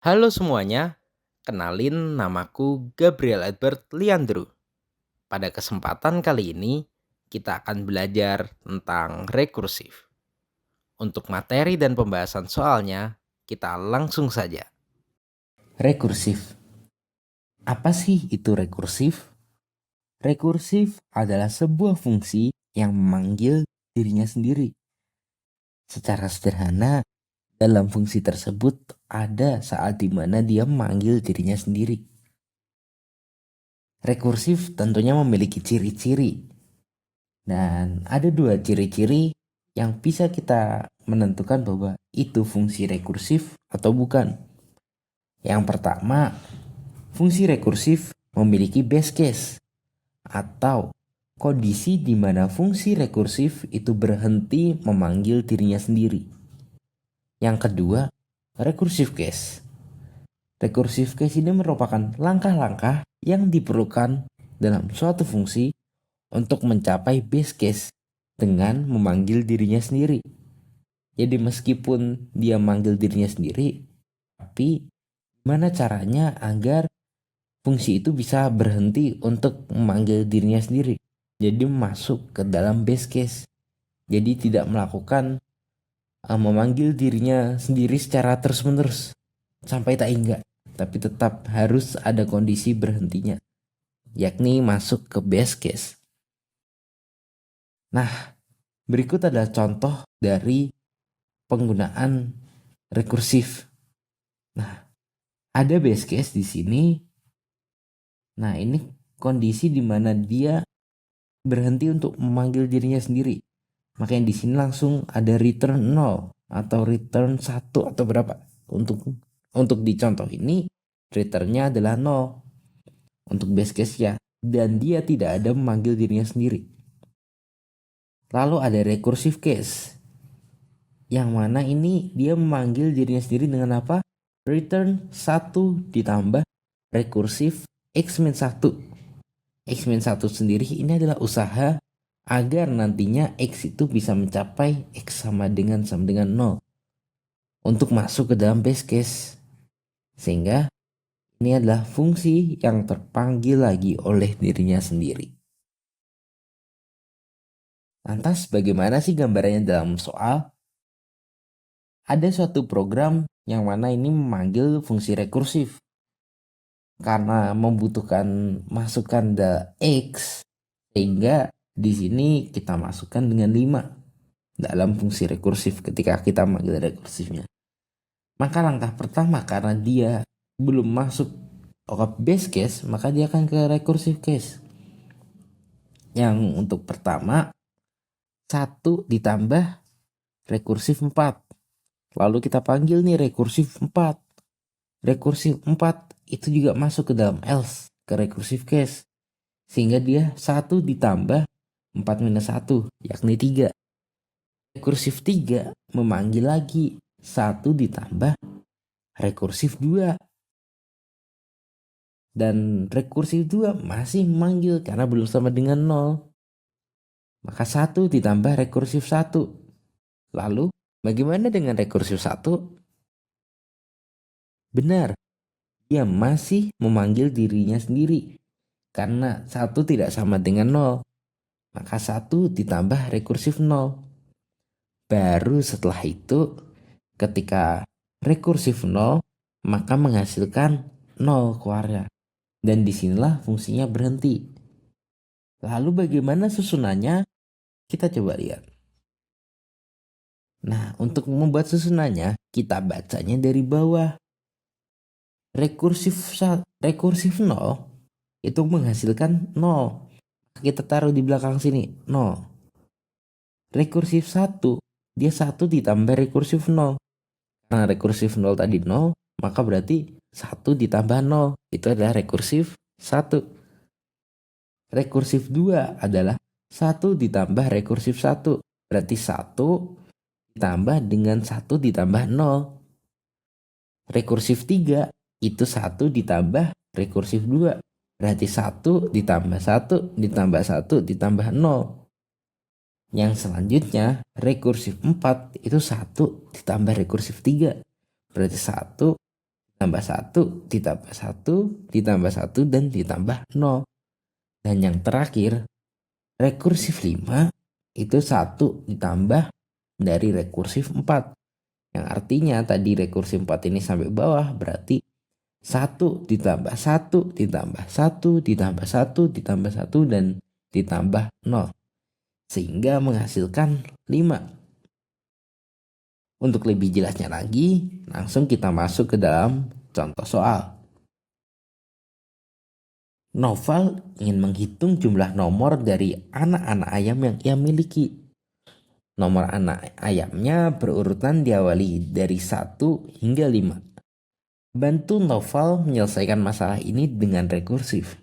Halo semuanya, kenalin namaku Gabriel Edward Liandru. Pada kesempatan kali ini, kita akan belajar tentang rekursif. Untuk materi dan pembahasan soalnya, kita langsung saja. Rekursif. Apa sih itu rekursif? Rekursif adalah sebuah fungsi yang memanggil dirinya sendiri. Secara sederhana, dalam fungsi tersebut ada saat di mana dia memanggil dirinya sendiri. Rekursif tentunya memiliki ciri-ciri. Dan ada dua ciri-ciri yang bisa kita menentukan bahwa itu fungsi rekursif atau bukan. Yang pertama, fungsi rekursif memiliki base case atau kondisi di mana fungsi rekursif itu berhenti memanggil dirinya sendiri. Yang kedua, recursive case. Recursive case ini merupakan langkah-langkah yang diperlukan dalam suatu fungsi untuk mencapai base case dengan memanggil dirinya sendiri. Jadi meskipun dia manggil dirinya sendiri, tapi gimana caranya agar fungsi itu bisa berhenti untuk memanggil dirinya sendiri. Jadi masuk ke dalam base case. Jadi tidak melakukan memanggil dirinya sendiri secara terus-menerus sampai tak hingga. Tapi tetap harus ada kondisi berhentinya, yakni masuk ke base case. Nah, berikut adalah contoh dari penggunaan rekursif. Nah, ada base case di sini. Nah, ini kondisi di mana dia berhenti untuk memanggil dirinya sendiri. Makanya di sini langsung ada return 0 atau return 1 atau berapa. Untuk di contoh ini returnnya adalah 0 untuk base case ya, dan dia tidak ada memanggil dirinya sendiri. Lalu ada recursive case, yang mana ini dia memanggil dirinya sendiri dengan apa? Return 1 ditambah recursive x-1. X-1 sendiri ini adalah usaha agar nantinya X itu bisa mencapai X sama dengan 0 untuk masuk ke dalam base case. Sehingga ini adalah fungsi yang terpanggil lagi oleh dirinya sendiri. Lantas bagaimana sih gambarannya dalam soal? Ada suatu program yang mana ini memanggil fungsi rekursif. Karena membutuhkan masukan X, sehingga di sini kita masukkan dengan 5 dalam fungsi rekursif ketika kita manggil rekursifnya. Maka langkah pertama, karena dia belum masuk ke base case, maka dia akan ke recursive case. Yang untuk pertama 1 ditambah rekursif 4. Lalu kita panggil nih rekursif 4. Rekursif 4 itu juga masuk ke dalam else, ke recursive case. Sehingga dia 1 ditambah 4 minus 1, yakni 3. Rekursif 3 memanggil lagi 1 ditambah rekursif 2. Dan rekursif 2 masih memanggil karena belum sama dengan 0. Maka 1 ditambah rekursif 1. Lalu bagaimana dengan rekursif 1? Benar, dia masih memanggil dirinya sendiri. Karena 1 tidak sama dengan 0. Maka 1 ditambah rekursif 0. Baru setelah itu ketika rekursif 0 maka menghasilkan 0 keluarnya. Dan disinilah fungsinya berhenti. Lalu bagaimana susunannya? Kita coba lihat. Nah, untuk membuat susunannya, kita bacanya dari bawah. Rekursif 0 itu menghasilkan 0. Kita taruh di belakang sini, 0. Rekursif 1, dia 1 ditambah rekursif 0. Karena rekursif 0 tadi 0, maka berarti 1 ditambah 0. Itu adalah rekursif 1. Rekursif 2 adalah 1 ditambah rekursif 1. Berarti 1 ditambah dengan 1 ditambah 0. Rekursif 3 itu 1 ditambah rekursif 2. Berarti 1 ditambah 1 ditambah 1 ditambah 0. Yang selanjutnya rekursif 4 itu 1 ditambah rekursif 3. Berarti 1 Tambah 1, ditambah 1, ditambah 1, dan ditambah 0. Dan yang terakhir, rekursif 5 itu 1 ditambah dari rekursif 4. Yang artinya tadi rekursif 4 ini sampai bawah, berarti 1 ditambah 1 ditambah 1 ditambah 1 ditambah 1 dan ditambah 0. Sehingga menghasilkan 5. Untuk lebih jelasnya lagi, langsung kita masuk ke dalam contoh soal. Noval ingin menghitung jumlah nomor dari anak-anak ayam yang ia miliki. Nomor anak ayamnya berurutan diawali dari 1 hingga 5. Bantu Noval menyelesaikan masalah ini dengan rekursif.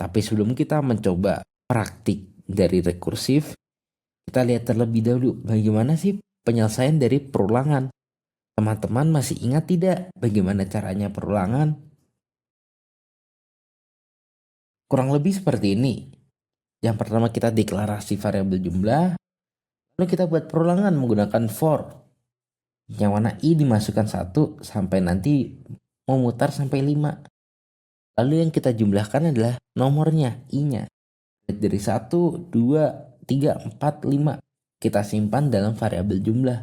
Tapi sebelum kita mencoba praktik dari rekursif, kita lihat terlebih dahulu bagaimana sih penyelesaian dari perulangan. Teman-teman masih ingat tidak bagaimana caranya perulangan? Kurang lebih seperti ini. Yang pertama kita deklarasi variabel jumlah, lalu kita buat perulangan menggunakan for. Yang mana i dimasukkan 1 sampai nanti memutar sampai 5. Lalu yang kita jumlahkan adalah nomornya, i-nya. Dari 1, 2, 3, 4, 5. Kita simpan dalam variabel jumlah.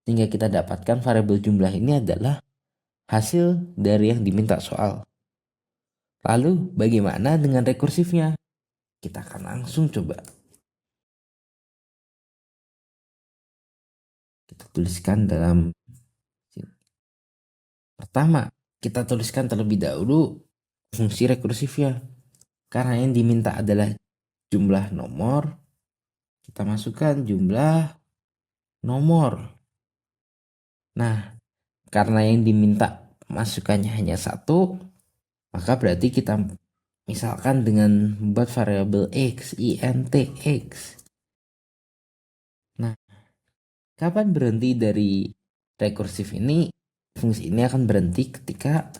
Sehingga kita dapatkan variabel jumlah ini adalah hasil dari yang diminta soal. Lalu bagaimana dengan rekursifnya? Kita akan langsung coba. Kita tuliskan dalam sini. Pertama, kita tuliskan terlebih dahulu fungsi rekursifnya. Karena yang diminta adalah jumlah nomor, kita masukkan jumlah nomor. Nah, karena yang diminta masukannya hanya 1, maka berarti kita misalkan dengan membuat variabel x, int x. Nah, kapan berhenti dari rekursif ini? Fungsi ini akan berhenti ketika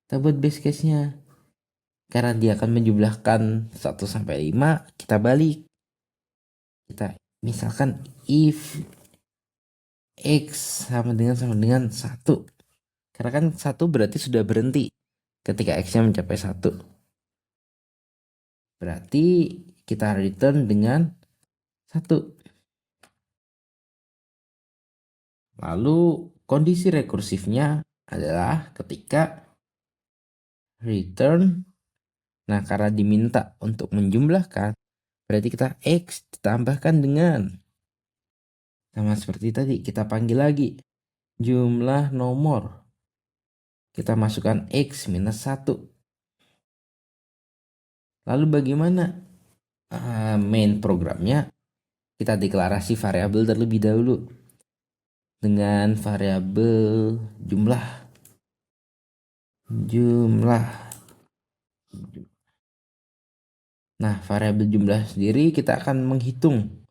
kita buat base case-nya. Karena dia akan menjumlahkan 1 sampai 5, kita balik. Kita misalkan if x sama dengan 1. Karena kan 1 berarti sudah berhenti ketika x-nya mencapai 1. Berarti kita return dengan 1. Lalu kondisi rekursifnya adalah ketika return. Nah, karena diminta untuk menjumlahkan, berarti kita x ditambahkan dengan, sama seperti tadi, kita panggil lagi jumlah nomor. Kita masukkan x minus 1. Lalu bagaimana main programnya? Kita deklarasi variabel terlebih dahulu dengan variabel jumlah. Nah, variabel jumlah sendiri kita akan menghitung.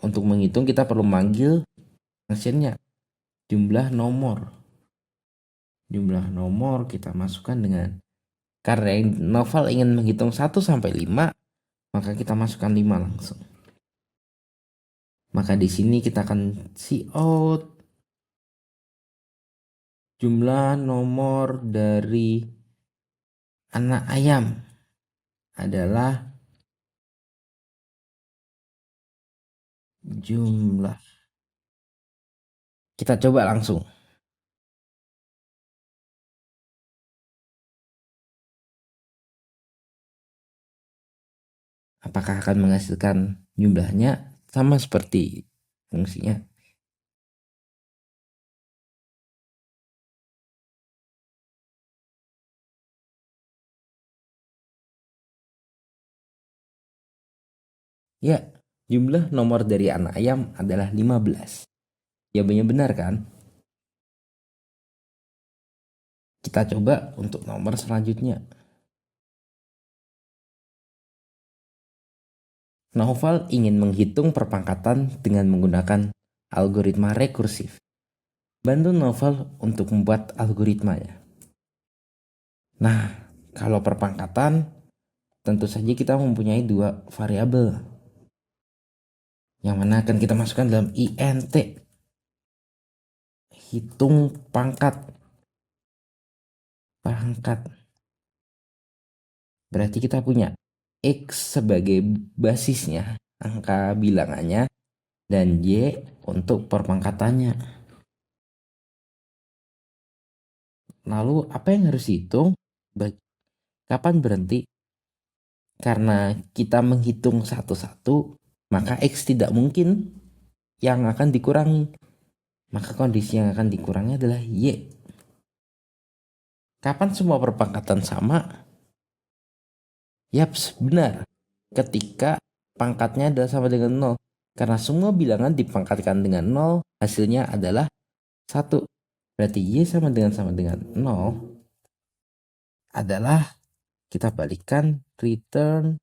Untuk menghitung kita perlu manggil fungsinya jumlah nomor. Jumlah nomor kita masukkan dengan, karena Noval ingin menghitung 1 sampai 5, maka kita masukkan 5 langsung. Maka di sini kita akan cout jumlah nomor dari anak ayam adalah jumlah. Kita coba langsung. Apakah akan menghasilkan jumlahnya sama seperti fungsinya? Ya, jumlah nomor dari anak ayam adalah 15. Jawabannya benar kan? Kita coba untuk nomor selanjutnya. Noval ingin menghitung perpangkatan dengan menggunakan algoritma rekursif. Bantu Noval untuk membuat algoritmanya. Nah, kalau perpangkatan, tentu saja kita mempunyai 2 variabel. Yang mana akan kita masukkan dalam int. Hitung pangkat. pangkat. Berarti kita punya X sebagai basisnya, angka bilangannya, dan Y untuk perpangkatannya. Lalu apa yang harus dihitung? Kapan berhenti? Karena kita menghitung satu-satu, maka X tidak mungkin yang akan dikurangi. Maka kondisi yang akan dikurangi adalah Y. Kapan semua perpangkatan sama? Yaps, benar. Ketika pangkatnya adalah sama dengan 0. Karena semua bilangan dipangkatkan dengan 0, hasilnya adalah 1. Berarti Y sama dengan 0 adalah, kita balikan, return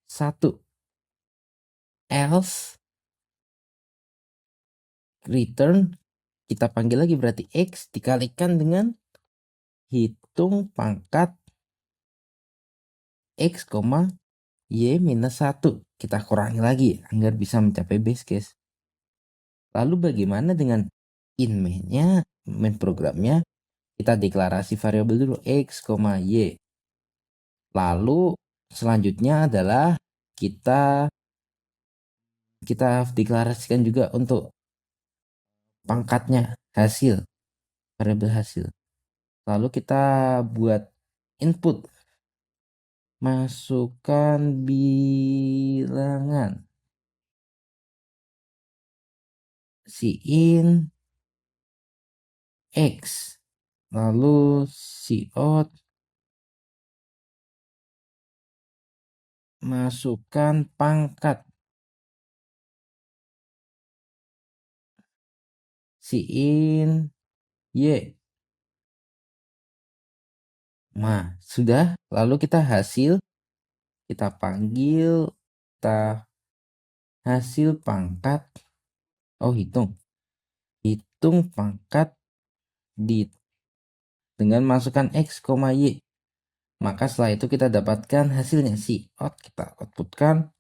1. Else, return, kita panggil lagi, berarti X dikalikan dengan hitung pangkat X, Y minus 1. Kita kurangi lagi agar bisa mencapai base case. Lalu bagaimana dengan main-nya, main programnya? Kita deklarasi variabel dulu X, Y. Lalu selanjutnya adalah kita deklarasikan juga untuk pangkatnya, hasil, variabel hasil. Lalu kita buat input, masukkan bilangan, in X, lalu out, masukkan pangkat, in Y. Nah, sudah. Lalu kita kita panggil, kita hasil pangkat, hitung pangkat dengan masukkan X, Y. Maka setelah itu kita dapatkan hasilnya out, kita outputkan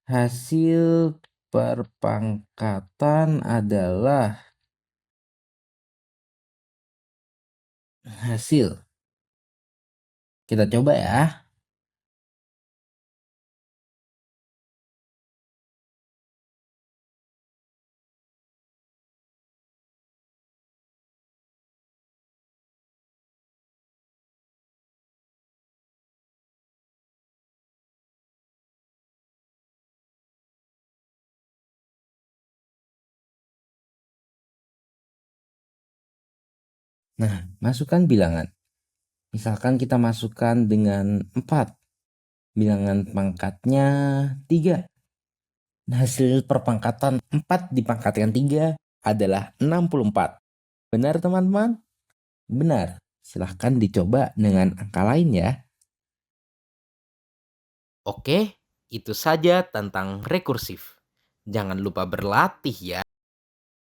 hasil perpangkatan adalah hasil. Kita coba ya. Nah, masukkan bilangan. Misalkan kita masukkan dengan 4. Bilangan pangkatnya 3. Nah, hasil perpangkatan 4 dipangkatkan 3 adalah 64. Benar teman-teman? Benar. Silahkan dicoba dengan angka lain ya. Oke, itu saja tentang rekursif. Jangan lupa berlatih ya.